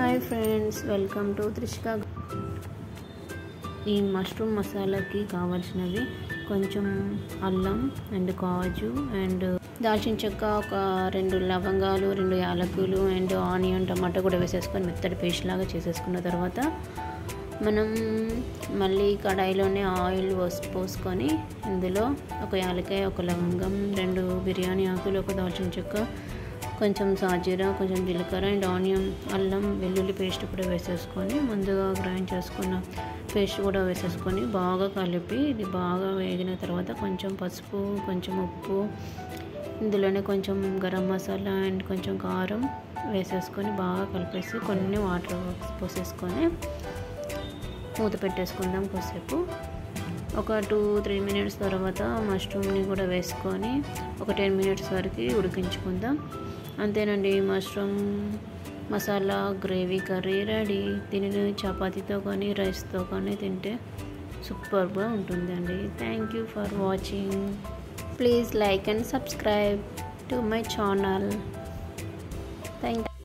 Hi friends, welcome to Trishika. ఈ mushroom మసాలాకి కావాల్సినవి కొంచెం అల్లం అండ్ కాజు అండ్ దాల్చిన చెక్క, ఒక 2 లవంగాలు, 2 యాలకులు అండ్ ఆనియన్, టమాటా కూడా వేసేసుకొని మెత్తటి పేస్ట్ లాగా చేసేసుకున్న తర్వాత మనం మళ్ళీ కడాయిలోనే ఆయిల్ పోసుకొని ఇందులో ఒక యాలకాయ, ఒక లవంగం, 2 బిర్యానీ ఆకులు, ఒక దాల్చిన చెక్క, కొంచెం సాజీరా, కొంచెం జీలకర్ర అండ్ ఆనియన్, అల్లం వెల్లుల్లి పేస్ట్ కూడా వేసేసుకొని ముందుగా గ్రైండ్ చేసుకున్న పేస్ట్ కూడా వేసేసుకొని బాగా కలిపి ఇది బాగా వేగిన తర్వాత కొంచెం పసుపు, కొంచెం ఉప్పు, ఇందులోనే కొంచెం గరం మసాలా అండ్ కొంచెం కారం వేసేసుకొని బాగా కలిపేసి కొన్ని వాటర్ పోసేసుకొని మూత పెట్టేసుకుందాం కొద్దిసేపు. ఒక 2-3 మినిట్స్ తర్వాత మష్రూమ్ని కూడా వేసుకొని ఒక 10 మినిట్స్ వరకు ఉడికించుకుందాం. అంతేనండి, mushroom masala gravy curry ready. దీనిని చపాతీతో కానీ రైస్తో కానీ తింటే సూపర్గా ఉంటుందండి. Thank you for watching. Please like and subscribe to my channel. Thank